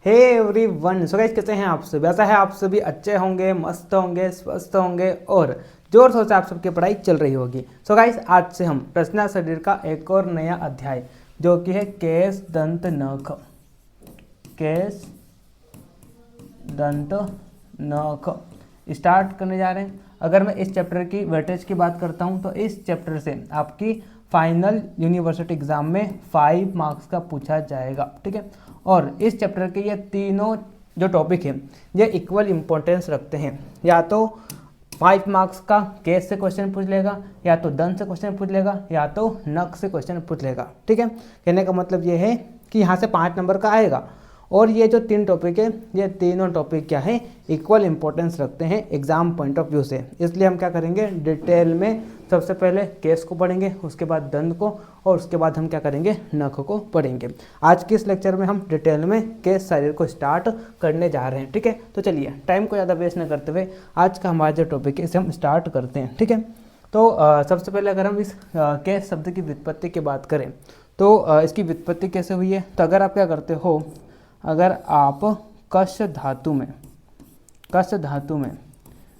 Hey everyone, so guys कैसे हैं आप सभी। ऐसा है आप सभी अच्छे होंगे, मस्त होंगे, स्वस्थ होंगे और जोर शोर से आप सबकी पढ़ाई चल रही होगी। सो गाइस आज से हम रचना शरीर का एक और नया अध्याय जो कि है केस दंत नख, केस दंत नख स्टार्ट करने जा रहे हैं। अगर मैं इस चैप्टर की वेटेज की बात करता हूं तो इस चैप्टर से आपकी फाइनल यूनिवर्सिटी एग्जाम में 5 मार्क्स का पूछा जाएगा, ठीक है। और इस चैप्टर के ये तीनों जो टॉपिक हैं ये इक्वल इम्पोर्टेंस रखते हैं। या तो 5 मार्क्स का केस से क्वेश्चन पूछ लेगा, या तो दंत से क्वेश्चन पूछ लेगा, या तो नख से क्वेश्चन पूछ लेगा, ठीक है। कहने का मतलब ये है कि यहाँ से 5 नंबर का आएगा। और ये जो 3 टॉपिक है ये तीनों टॉपिक क्या है, इक्वल इंपॉर्टेंस रखते हैं एग्जाम पॉइंट ऑफ व्यू से। इसलिए हम क्या करेंगे, डिटेल में सबसे पहले केस को पढ़ेंगे, उसके बाद दंत को, और उसके बाद हम क्या करेंगे, नख को पढ़ेंगे। आज के इस लेक्चर में हम डिटेल में केस शरीर को स्टार्ट करने जा रहे हैं, ठीक है। तो चलिए टाइम को ज़्यादा वेस्ट न करते हुए आज का हमारा जो टॉपिक है इसे हम स्टार्ट करते हैं, ठीक है। तो सबसे पहले अगर हम इस केस शब्द की व्युत्पत्ति की बात करें तो इसकी व्युत्पत्ति कैसे हुई है। तो अगर आप क्या करते हो, अगर आप कश धातु में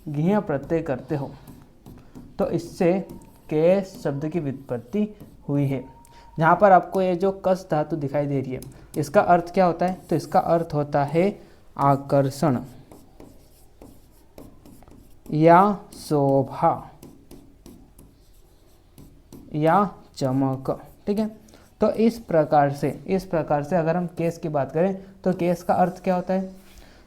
घिया प्रत्यय करते हो तो इससे केस शब्द की व्युत्पत्ति हुई है। जहाँ पर आपको ये जो कश धातु दिखाई दे रही है इसका अर्थ क्या होता है, तो इसका अर्थ होता है आकर्षण या शोभा या चमक, ठीक है। तो इस प्रकार से अगर हम केस की बात करें तो केस का अर्थ क्या होता है,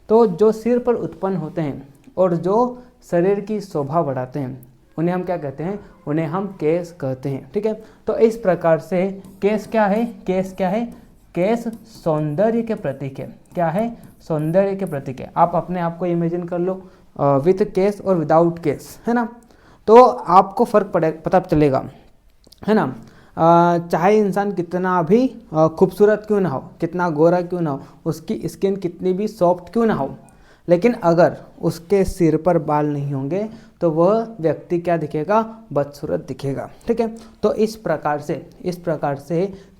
तो जो सिर पर उत्पन्न होते हैं और जो शरीर की शोभा बढ़ाते हैं उन्हें हम क्या कहते हैं, उन्हें हम केस कहते हैं, ठीक है। तो इस प्रकार से केस क्या है, केस सौंदर्य के प्रतीक है। क्या है, सौंदर्य के प्रतीक है। आप अपने आप को इमेजिन कर लो विथ केस और विदाउट केस, है ना, तो आपको फर्क पता चलेगा, है ना। चाहे इंसान कितना भी खूबसूरत क्यों ना हो, कितना गोरा क्यों ना हो, उसकी स्किन कितनी भी सॉफ्ट क्यों ना हो, लेकिन अगर उसके सिर पर बाल नहीं होंगे तो वह व्यक्ति क्या दिखेगा, बदसूरत दिखेगा, ठीक है। तो इस प्रकार से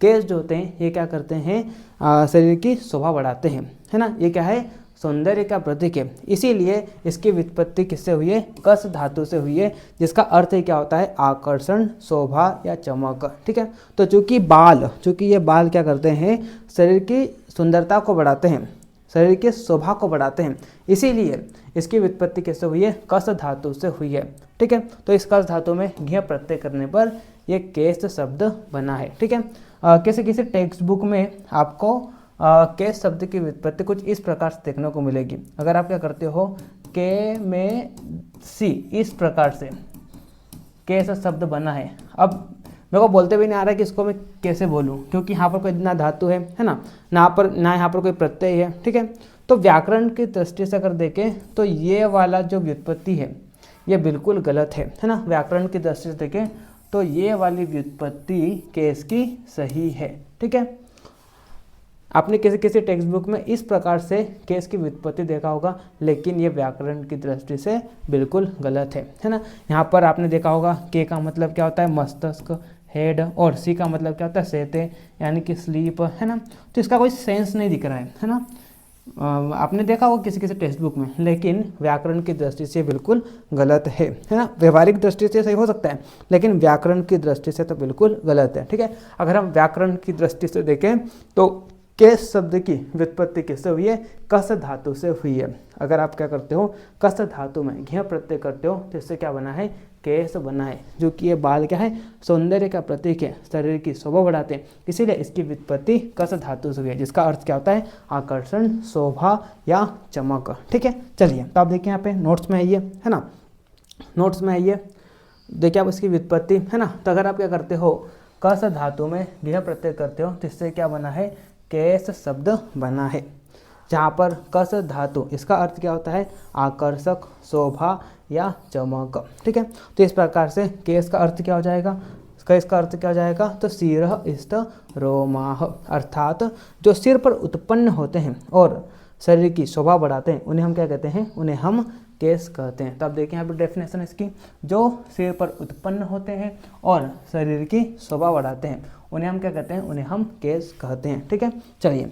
केस जो होते हैं ये क्या करते हैं, शरीर की शोभा बढ़ाते हैं, है ना। ये क्या है, सौंदर्य का प्रतीक है। इसीलिए इसकी व्युत्पत्ति किससे हुई है, कश धातु से हुई है, जिसका अर्थ ही क्या होता है, आकर्षण, शोभा या चमक, ठीक है। तो चूंकि ये बाल क्या करते हैं, शरीर की सुंदरता को बढ़ाते हैं, शरीर की शोभा को बढ़ाते हैं, इसीलिए इसकी व्युत्पत्ति किससे हुई है, कश धातु से हुई है, ठीक है। तो इस कश धातु में घिया प्रत्यय करने पर यह केस शब्द बना है, ठीक है। किसी टेक्स्ट बुक में आपको केस शब्द की व्युत्पत्ति कुछ इस प्रकार से देखने को मिलेगी। अगर आप क्या करते हो, के में सी, इस प्रकार से केस शब्द बना है। अब मेरे को बोलते भी नहीं आ रहा है कि इसको मैं कैसे बोलूं, क्योंकि यहाँ पर कोई ना धातु है ना यहाँ पर कोई प्रत्यय है, ठीक है। तो व्याकरण की दृष्टि से अगर देखें तो ये वाला जो व्युत्पत्ति है ये बिल्कुल गलत है ना। व्याकरण की दृष्टि से देखें तो ये वाली व्युत्पत्ति केस की सही है, ठीक है। आपने किसी टेक्स्ट बुक में इस प्रकार से केस की व्युत्पत्ति देखा होगा, लेकिन ये व्याकरण की दृष्टि से बिल्कुल गलत है ना। यहाँ पर आपने देखा होगा के का मतलब क्या होता है, मस्तिष्क, हेड, और सी का मतलब क्या होता है, सेते, यानी कि स्लीप, है ना। तो इसका कोई सेंस नहीं दिख रहा है ना। आपने देखा होगा किसी टेक्स्ट बुक में, लेकिन व्याकरण की दृष्टि से बिल्कुल गलत है ना। व्यवहारिक दृष्टि से सही हो सकता है, लेकिन व्याकरण की दृष्टि से तो बिल्कुल गलत है, ठीक है। अगर हम व्याकरण की दृष्टि से देखें तो केस शब्द की व्युत्पत्ति किससे हुई है, कश धातु से हुई है। अगर आप क्या करते हो, कश धातु में घिया प्रत्यय करते हो तो इससे क्या बना है, केस बना है, जो कि ये बाल क्या है, सौंदर्य का प्रतीक है, शरीर की शोभा बढ़ाते हैं, इसीलिए इसकी व्युत्पत्ति कश धातु से हुई है, जिसका अर्थ क्या होता है, आकर्षण, शोभा या चमक, ठीक है। चलिए तो आप देखिए यहाँ पे नोट्स में आइए, है ना, नोट्स में आइए, देखिए आप इसकी व्युत्पत्ति, है ना। तो अगर आप क्या करते हो, कश धातु में घिया प्रत्यय करते हो तो इससे क्या बना है, केस शब्द बना है। जहाँ पर कश धातु, इसका अर्थ क्या होता है, आकर्षक, शोभा या चमक, ठीक है। तो इस प्रकार से केस का अर्थ क्या हो जाएगा, केस का अर्थ क्या हो जाएगा, तो शिरः इष्ट रोमाः, अर्थात जो सिर पर उत्पन्न होते हैं और शरीर की शोभा बढ़ाते हैं उन्हें हम क्या कहते हैं, उन्हें हम केस कहते हैं। तो आप देखें यहाँ पर डेफिनेशन इसकी, जो सिर पर उत्पन्न होते हैं और शरीर की शोभा बढ़ाते हैं उन्हें हम क्या कहते हैं, उन्हें हम केस कहते हैं, ठीक है। चलिए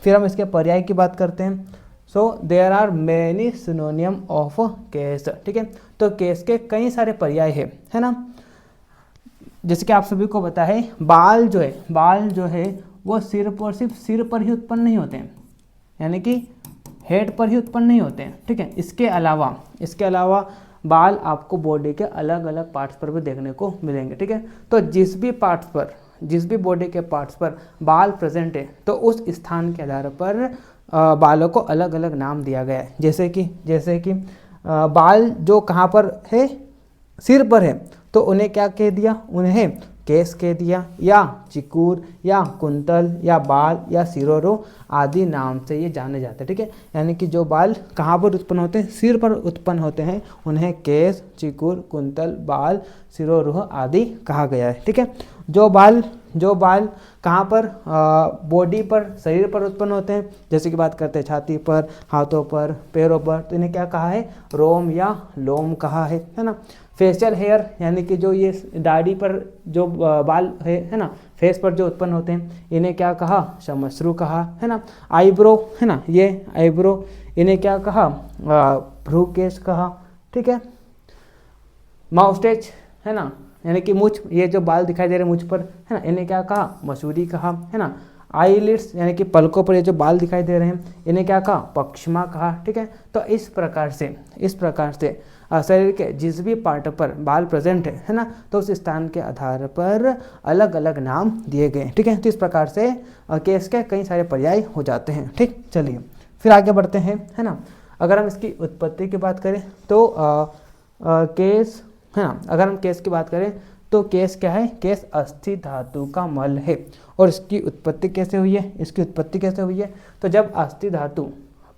फिर हम इसके पर्याय की बात करते हैं। So there are many synonym of case, ठीक है। तो केस के कई सारे पर्याय है ना। जैसे कि आप सभी को पता है बाल जो है वो सिर्फ और सिर्फ सिर पर ही उत्पन्न नहीं होते हैं, यानी कि हेड पर ही उत्पन्न नहीं होते हैं, ठीक है। इसके अलावा बाल आपको बॉडी के अलग अलग पार्ट्स पर भी देखने को मिलेंगे, ठीक है। तो जिस भी बॉडी के पार्ट्स पर बाल प्रेजेंट है तो उस स्थान के आधार पर बालों को अलग अलग नाम दिया गया है। जैसे कि बाल जो कहाँ पर है, सिर पर है, तो उन्हें क्या कह दिया, उन्हें केस कह दिया, या चिकूर या कुंतल या बाल या सिरोरो आदि नाम से ये जाने जाते हैं, ठीक है। यानी कि जो बाल कहाँ पर उत्पन्न होते हैं, सिर पर उत्पन्न होते हैं, उन्हें केस, चिकूर, कुंतल, बाल, सिरोरोह आदि कहा गया है, ठीक है। जो बाल कहाँ पर बॉडी पर, शरीर पर उत्पन्न होते हैं, जैसे कि बात करते हैं छाती पर, हाथों पर, पैरों पर, तो इन्हें क्या कहा है, रोम या लोम कहा है ना। फेशियल हेयर यानी कि जो ये दाढ़ी पर जो बाल है ना, फेस पर जो उत्पन्न होते हैं, इन्हें क्या कहा, श्मश्रु कहा, है ना। आईब्रो है ना, ये आईब्रो, इन्हें क्या कहा, भ्रूकेश कहा, ठीक है। माउस्टेच है ना, यानी कि मुछ, ये जो बाल दिखाई दे रहे हैं मुझ पर, है ना, इन्हें क्या कहा, मसूरी कहा, है ना। आईलिड्स यानी कि पलकों पर ये जो बाल दिखाई दे रहे हैं, इन्हें क्या कहा, पक्षमा कहा, ठीक है। तो इस प्रकार से शरीर के जिस भी पार्ट पर बाल प्रेजेंट है ना, तो उस स्थान के आधार पर अलग अलग नाम दिए गए, ठीक है। तो इस प्रकार से केस के कई सारे पर्याय हो जाते हैं, ठीक। चलिए फिर आगे बढ़ते हैं, है ना। अगर हम इसकी उत्पत्ति की बात करें तो केस है ना, अगर हम केस की बात करें तो केस क्या है, केस अस्थि धातु का मल है। और इसकी उत्पत्ति कैसे हुई है, तो जब अस्थि धातु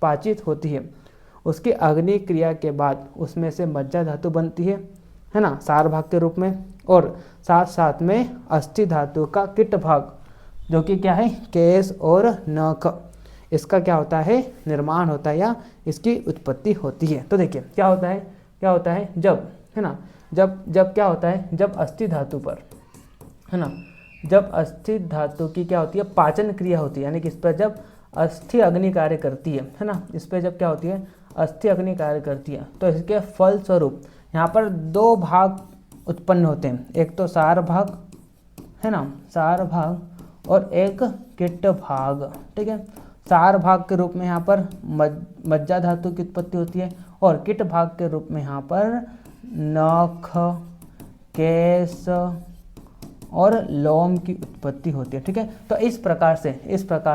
पाचित होती है, उसकी अग्नि क्रिया के बाद उसमें से मज्जा धातु बनती है ना, सार भाग के रूप में, और साथ साथ में अस्थि धातु का किट भाग जो कि क्या है, केस और नख, इसका क्या होता है, निर्माण होता है या इसकी उत्पत्ति होती है। तो देखिए क्या होता है जब, है ना, जब क्या होता है, जब अस्थि धातु पर, है ना, जब अस्थि धातु की क्या होती है, पाचन क्रिया होती है, यानी कि इस पर जब अस्थि अग्नि कार्य करती है ना, इस पर जब क्या होती है, अस्थि अग्नि कार्य करती है, तो इसके फल स्वरूप यहाँ पर दो भाग उत्पन्न होते हैं, एक तो सार भाग, है ना, सार भाग, और एक किट भाग, ठीक है। सार भाग के रूप में यहाँ पर मज्जा धातु की उत्पत्ति होती है, और किट भाग के रूप में यहाँ पर नख, केस और लोम की उत्पत्ति होती है, ठीक है। तो इस प्रकार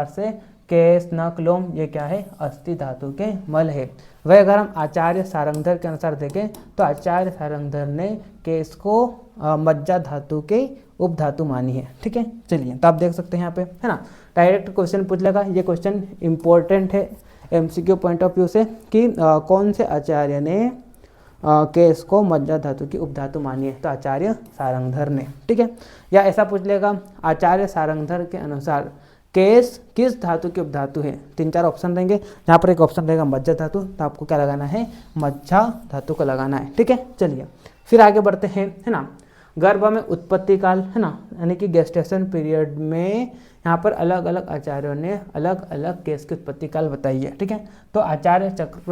से केस, नख, लोम ये क्या है, अस्थि धातु के मल है। वह अगर हम आचार्य सारंगधर के अनुसार देखें तो आचार्य सारंगधर ने केस को मज्जा धातु के उपधातु मानी है, ठीक है। चलिए तो आप देख सकते हैं यहाँ पे, है ना, डायरेक्ट क्वेश्चन पूछ लेगा। ये क्वेश्चन इंपॉर्टेंट है एमसीक्यू पॉइंट ऑफ व्यू से कि कौन से आचार्य ने केस को मज्जा धातु की उपधातु मानी है, तो आचार्य सारंगधर ने, ठीक है। या ऐसा पूछ लेगा आचार्य सारंगधर के अनुसार केस किस धातु की उपधातु है, 3-4 ऑप्शन रहेंगे, जहाँ पर एक ऑप्शन रहेगा मज्जा धातु, तो आपको क्या लगाना है, मज्जा धातु को लगाना है, ठीक है। चलिए फिर आगे बढ़ते हैं, है ना। गर्भ में उत्पत्ति काल, है ना, यानी कि गेस्टेशन पीरियड में यहाँ पर अलग अलग आचार्यों ने अलग अलग केस की उत्पत्ति काल बताई है, ठीक है। तो आचार्य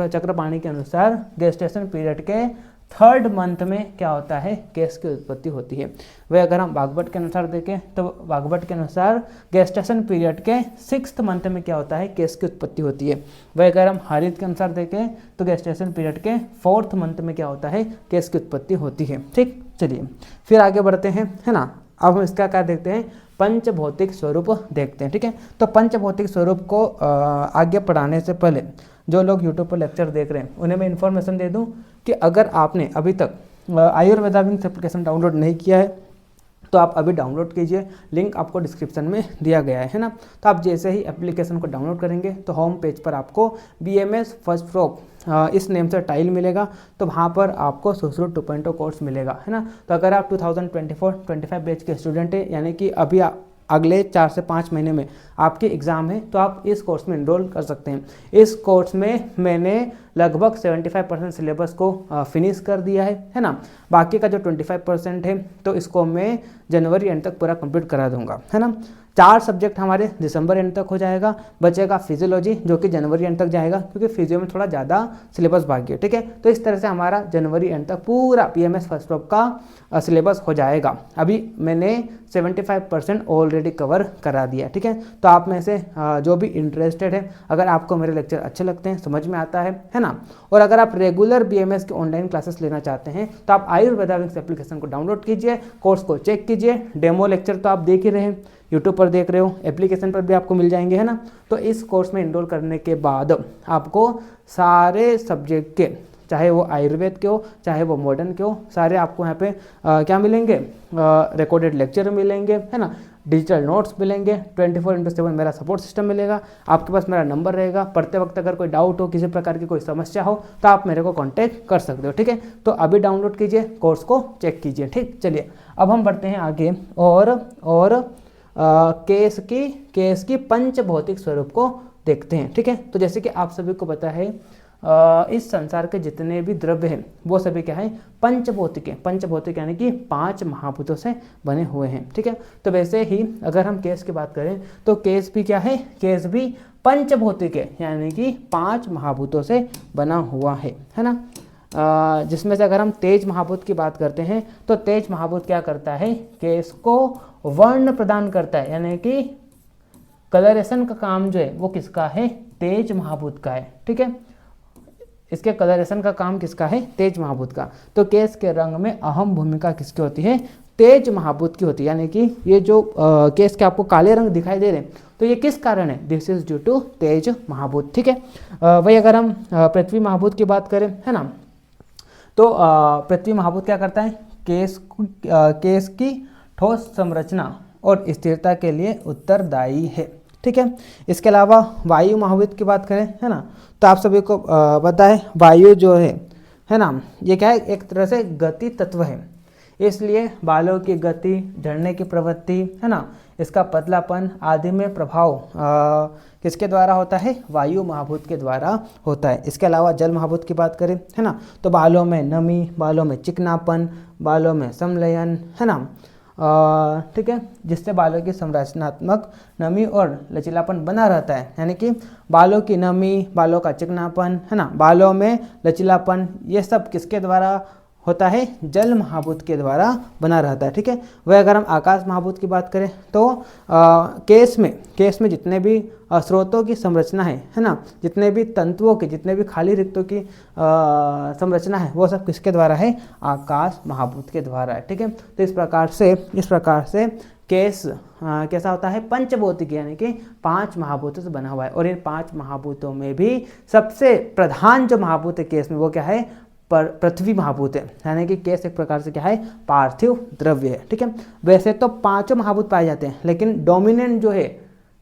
चक्रपाणी के अनुसार गेस्टेशन पीरियड के 3rd मंथ में क्या होता है, केस की उत्पत्ति होती है। वह अगर हम वाग्भट के अनुसार देखें तो वाग्भट के अनुसार गेस्टेशन पीरियड के 6th मंथ में क्या होता है, केस की उत्पत्ति होती है। वह अगर हम हरित के अनुसार देखें तो गेस्टेशन पीरियड के 4th मंथ में क्या होता है, केस की उत्पत्ति होती है, ठीक। चलिए फिर आगे बढ़ते हैं, है ना। अब हम इसका क्या देखते हैं, पंचभौतिक स्वरूप देखते हैं, ठीक है। तो पंचभौतिक स्वरूप को आगे पढ़ाने से पहले जो लोग यूट्यूब पर लेक्चर देख रहे हैं उन्हें मैं इन्फॉर्मेशन दे दूं कि अगर आपने अभी तक आयुर्वेदा विंग्स एप्लीकेशन डाउनलोड नहीं किया है तो आप अभी डाउनलोड कीजिए, लिंक आपको डिस्क्रिप्शन में दिया गया है ना। तो आप जैसे ही एप्लीकेशन को डाउनलोड करेंगे तो होम पेज पर आपको BMS फर्स्ट फ्रॉक इस नेम से टाइल मिलेगा, तो वहाँ पर आपको सुश्रुत 2.0 कोर्स मिलेगा, है ना। तो अगर आप 2024-25 बैच के स्टूडेंट हैं, यानी कि अभी अगले 4 से 5 महीने में आपके एग्ज़ाम है, तो आप इस कोर्स में इनरोल कर सकते हैं। इस कोर्स में मैंने लगभग 75% सिलेबस को फिनिश कर दिया है ना। बाकी का जो 25% है तो इसको मैं जनवरी एंड तक पूरा कंप्लीट करा दूंगा, है ना। 4 सब्जेक्ट हमारे दिसंबर एंड तक हो जाएगा, बचेगा फिजियोलॉजी जो कि जनवरी एंड तक जाएगा, क्योंकि फिजियो में थोड़ा ज़्यादा सिलेबस बाकी है, ठीक है। तो इस तरह से हमारा जनवरी एंड तक पूरा पीएमएस फर्स्ट ग्रुप का सिलेबस हो जाएगा। अभी मैंने 75% ऑलरेडी कवर करा दिया, ठीक है। तो आप में से जो भी इंटरेस्टेड है, अगर आपको मेरे लेक्चर अच्छे लगते हैं, समझ में आता है ना, और अगर आप रेगुलर बीएमएस के ऑनलाइन क्लासेस लेना चाहते हैं तो आप आयुर्वेदा विंग्स एप्लीकेशन को डाउनलोड कीजिए, कोर्स को चेक कीजिए। डेमो लेक्चर तो आप देख ही रहे हैं, यूट्यूब पर देख रहे हो, एप्लीकेशन पर भी आपको मिल जाएंगे, है ना। तो इस कोर्स में इनरोल करने के बाद आपको सारे सब्जेक्ट के, चाहे वो आयुर्वेद के हो चाहे वो मॉडर्न के हो, सारे आपको यहाँ पे क्या मिलेंगे, रिकॉर्डेड लेक्चर मिलेंगे, है ना, डिजिटल नोट्स मिलेंगे, 24/7 मेरा सपोर्ट सिस्टम मिलेगा, आपके पास मेरा नंबर रहेगा। पढ़ते वक्त अगर कोई डाउट हो, किसी प्रकार की कोई समस्या हो तो आप मेरे को कांटेक्ट कर सकते हो, ठीक है। तो अभी डाउनलोड कीजिए, कोर्स को चेक कीजिए, ठीक। चलिए अब हम बढ़ते हैं आगे और केस की पंचभौतिक स्वरूप को देखते हैं, ठीक है। तो जैसे कि आप सभी को पता है इस संसार के जितने भी द्रव्य हैं वो सभी क्या है, पंचभौतिक है। पंचभौतिक यानी कि 5 महाभूतों से बने हुए हैं, ठीक है। तो वैसे ही अगर हम केस की बात करें तो केस भी क्या है, केस भी पंचभौतिक है, यानी कि 5 महाभूतों से बना हुआ है ना। जिसमें से अगर हम तेज महाभूत की बात करते हैं तो तेज महाभूत क्या करता है, केस को वर्ण प्रदान करता है, यानी कि कलरेशन का काम जो है वो किसका है, तेज महाभूत का है, ठीक है। इसके कलरेशन का काम किसका है, तेज महाभूत का। तो केस के रंग में अहम भूमिका किसकी होती है, तेज महाभूत की होती है। यानी कि ये जो केस के आपको काले रंग दिखाई दे रहे हैं तो ये किस कारण है, दिस इज ड्यू टू तेज महाभूत, ठीक है। वही अगर हम पृथ्वी महाभूत की बात करें, है ना, तो पृथ्वी महाभूत क्या करता है, केस की ठोस संरचना और स्थिरता के लिए उत्तरदायी है, ठीक है। इसके अलावा वायु महाभूत की बात करें, है ना, तो आप सभी को पता है वायु जो है ना, ये क्या है, एक तरह से गति तत्व है, इसलिए बालों की गति, झड़ने की प्रवृत्ति, है ना, इसका पतलापन आदि में प्रभाव किसके द्वारा होता है, वायु महाभूत के द्वारा होता है। इसके अलावा जल महाभूत की बात करें, है ना, तो बालों में नमी, बालों में चिकनापन, बालों में संलयन, है ना, ठीक है, जिससे बालों की संरचनात्मक नमी और लचीलापन बना रहता है। यानी कि बालों की नमी, बालों का चिकनापन, है ना, बालों में लचीलापन, ये सब किसके द्वारा होता है, जल महाभूत के द्वारा बना रहता है, ठीक है। वह अगर हम आकाश महाभूत की बात करें तो केस में जितने भी स्रोतों की संरचना है ना, जितने भी तंतुओं की, जितने भी खाली रिक्तों की संरचना है वो सब किसके द्वारा है, आकाश महाभूत के द्वारा है, ठीक है। तो इस प्रकार से केस कैसा होता है, पंचभौतिक, यानी कि 5 महाभूतों से बना हुआ है। और इन 5 महाभूतों में भी सबसे प्रधान जो महाभूत है केस में वो क्या है, पृथ्वी महाभूत है। यानी कि केस एक प्रकार से क्या है, पार्थिव द्रव्य है, ठीक है। वैसे तो 5 महाभूत पाए जाते हैं, लेकिन डोमिनेंट जो है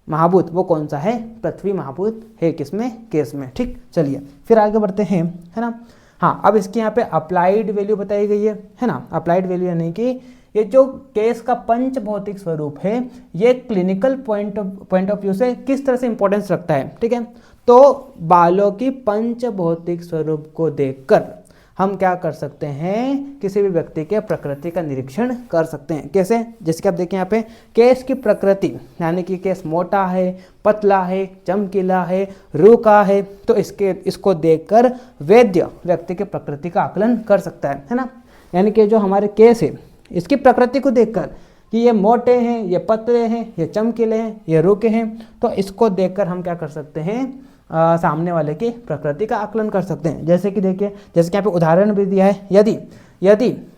महाभूत वो कौन सा है, पृथ्वी महाभूत है, किसमें, केस में, ठीक। चलिए फिर आगे बढ़ते हैं, है ना। हाँ, अब इसके यहाँ पे अप्लाइड वैल्यू बताई गई है ना। अप्लाइड वैल्यू यानी कि ये जो केस का पंचभौतिक स्वरूप है ये क्लिनिकल पॉइंट ऑफ व्यू से किस तरह से इंपॉर्टेंस रखता है, ठीक है। तो बालों की पंचभौतिक स्वरूप को देखकर हम क्या कर सकते हैं, किसी भी व्यक्ति के प्रकृति का निरीक्षण कर सकते हैं। कैसे, जैसे कि आप देखें यहाँ पे केस की प्रकृति, यानी कि केस मोटा है, पतला है, चमकीला है, रूखा है, तो इसको देखकर वैद्य व्यक्ति के प्रकृति का आकलन कर सकता है ना। यानी कि जो हमारे केस है इसकी प्रकृति को देखकर कि ये मोटे हैं, ये पतले हैं, ये चमकीले हैं, ये रूखे हैं, तो इसको देखकर हम क्या कर सकते हैं, सामने वाले की प्रकृति का आकलन कर सकते हैं। जैसे कि देखिए, जैसे कि यहाँ पे उदाहरण भी दिया है,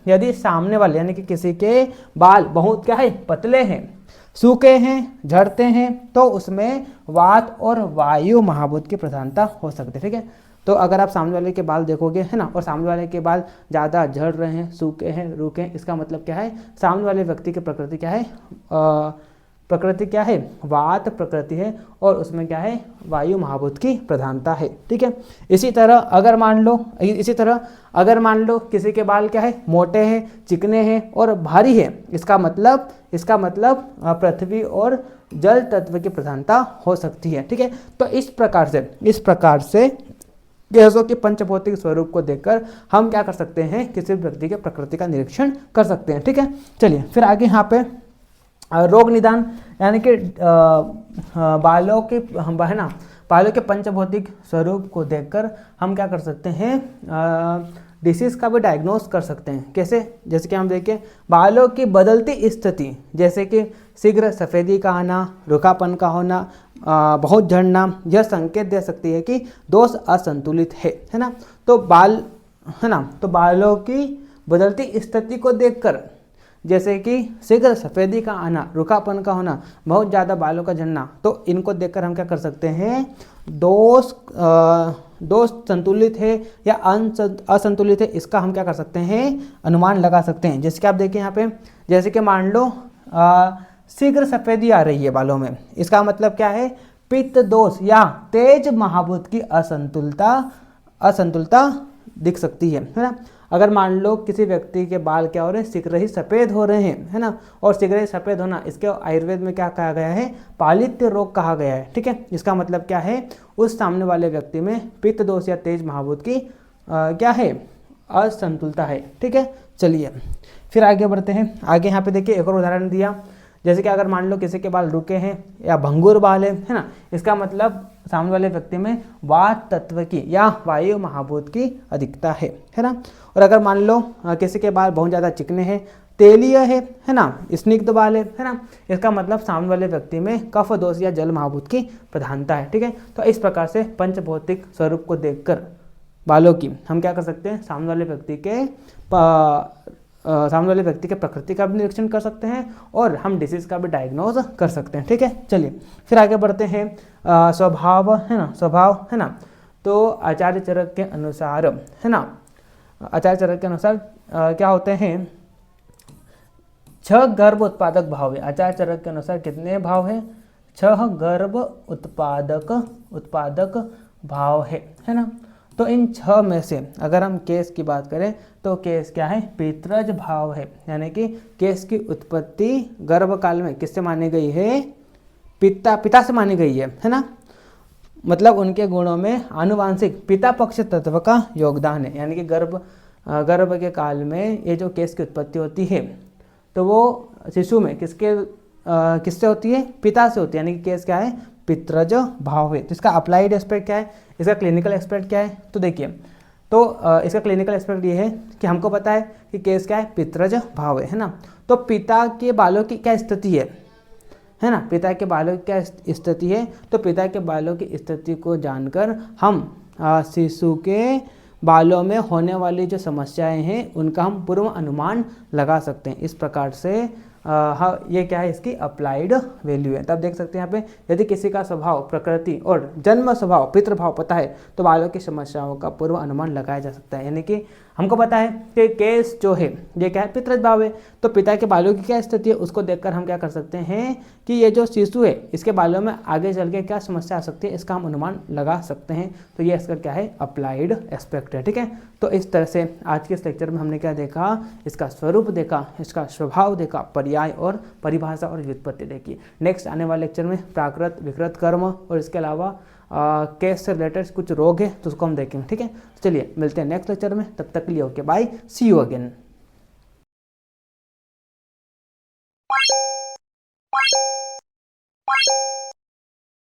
यदि सामने वाले यानी कि किसी के बाल बहुत क्या है, पतले हैं, सूखे हैं, झड़ते हैं, तो उसमें वात और वायु महाभूत की प्रधानता हो सकती है, ठीक है। तो अगर आप सामने वाले के बाल देखोगे, है ना, और सामने वाले के बाल ज़्यादा झड़ रहे हैं, सूखे हैं, रूखे हैं, इसका मतलब क्या है, सामने वाले व्यक्ति की प्रकृति क्या है, प्रकृति क्या है, वात प्रकृति है, और उसमें क्या है, वायु महाभूत की प्रधानता है, ठीक है। इसी तरह अगर मान लो किसी के बाल क्या है, मोटे हैं, चिकने हैं और भारी है, इसका मतलब पृथ्वी और जल तत्व की प्रधानता हो सकती है, ठीक है। तो इस प्रकार से केसों के पंचभौतिक स्वरूप को देखकर हम क्या कर सकते हैं, किसी व्यक्ति के प्रकृति का निरीक्षण कर सकते हैं। ठीक है, चलिए फिर आगे यहाँ पे रोग निदान, यानी कि बालों के है ना, बालों के पंचभौतिक स्वरूप को देखकर हम क्या कर सकते हैं, डिसीज़ का भी डायग्नोस कर सकते हैं। कैसे, जैसे कि हम देखें बालों की बदलती स्थिति, जैसे कि शीघ्र सफ़ेदी का आना, रूखापन का होना, बहुत झड़ना, यह संकेत दे सकती है कि दोष असंतुलित है ना। तो बाल है ना, तो बालों की बदलती स्थिति को देखकर, जैसे कि शीघ्र सफ़ेदी का आना, रूखापन का होना, बहुत ज़्यादा बालों का झड़ना, तो इनको देखकर हम क्या कर सकते हैं, दोष संतुलित है या असंतुलित है, इसका हम क्या कर सकते हैं, अनुमान लगा सकते हैं। जैसे कि आप देखिए यहाँ पे, जैसे कि मान लो शीघ्र सफ़ेदी आ रही है बालों में, इसका मतलब क्या है, पित्त दोष या तेज महाभूत की असंतुलता दिख सकती है ना। अगर मान लो किसी व्यक्ति के बाल क्या हो रहे हैं, शीघ्र ही सफ़ेद हो रहे हैं, है ना, और शीघ्र ही सफ़ेद होना, इसके आयुर्वेद में क्या कहा गया है, पालित्य रोग कहा गया है। ठीक है, इसका मतलब क्या है, उस सामने वाले व्यक्ति में पित्त दोष या तेज महाभूत की क्या है, असंतुलता है। ठीक है, चलिए फिर आगे बढ़ते हैं। आगे यहाँ पे देखिए एक और उदाहरण दिया, जैसे कि अगर मान लो किसी के बाल रुके हैं या भंगुर बाल है ना, इसका मतलब सामने वाले व्यक्ति में वात तत्व की या वायु महाभूत की अधिकता है ना। और अगर मान लो किसी के बाल बहुत ज़्यादा चिकने हैं, तेलीय है ना, स्निग्ध बाल है ना, इसका मतलब सामने वाले व्यक्ति में कफ दोष या जल महाभूत की प्रधानता है। ठीक है, तो इस प्रकार से पंचभौतिक स्वरूप को देखकर बालों की हम क्या कर सकते हैं, सामने वाले व्यक्ति के प्रकृति का भी निरीक्षण कर सकते हैं और हम डिसीज का भी डायग्नोज कर सकते हैं। ठीक है, चलिए फिर आगे बढ़ते हैं। स्वभाव है ना, तो आचार्य चरक के अनुसार है ना, आचार्य चरक के अनुसार क्या होते हैं, 6 गर्भ उत्पादक भाव है। आचार्य चरक के अनुसार कितने भाव है, 6 गर्भ उत्पादक भाव है ना। तो इन 6 में से अगर हम केस की बात करें तो केस क्या है, पितृज भाव है, यानी कि केस की उत्पत्ति गर्भकाल में किससे मानी गई है, पिता से मानी गई है ना। मतलब उनके गुणों में आनुवांशिक पिता पक्ष तत्व का योगदान है, यानी कि गर्भ के काल में ये जो केस की उत्पत्ति होती है तो वो शिशु में किससे होती है, पिता से होती है, यानी कि केस क्या है, पितृज भाव है। तो इसका अप्लाइड एस्पेक्ट क्या है, इसका क्लिनिकल एस्पेक्ट क्या है, तो देखिए, तो इसका क्लिनिकल एस्पेक्ट ये है कि हमको पता है कि केस क्या है, पितृज भाव है ना। तो पिता के बालों की क्या स्थिति है ना, पिता के बालों की क्या स्थिति है, तो पिता के बालों की स्थिति को जानकर हम शिशु के बालों में होने वाली जो समस्याएं हैं उनका हम पूर्व अनुमान लगा सकते हैं। इस प्रकार से हाँ, ये क्या है, इसकी अप्लाइड वैल्यू है। तब देख सकते हैं यहाँ पे, यदि किसी का स्वभाव, प्रकृति और जन्म स्वभाव, पितृभाव पता है तो बालों की समस्याओं का पूर्व अनुमान लगाया जा सकता है। यानी कि हमको पता है कि केस जो है ये क्या है, पितृज भाव है, तो पिता के बालों की क्या स्थिति है उसको देखकर हम क्या कर सकते हैं कि ये जो शिशु है इसके बालों में आगे चल के क्या समस्या आ सकती है, इसका हम अनुमान लगा सकते हैं। तो ये इसका क्या है, अप्लाइड एस्पेक्ट है। ठीक है, तो इस तरह से आज के इस लेक्चर में हमने क्या देखा, इसका स्वरूप देखा, इसका स्वभाव देखा, पर्याय और परिभाषा और व्युत्पत्ति देखी। नेक्स्ट आने वाले लेक्चर में प्राकृत विकृत कर्म और इसके अलावा केस से रिलेटेड कुछ रोग है तो उसको हम देखेंगे। ठीक है, चलिए मिलते हैं नेक्स्ट लेक्चर में, तब तक के लिए okay bye, see you again.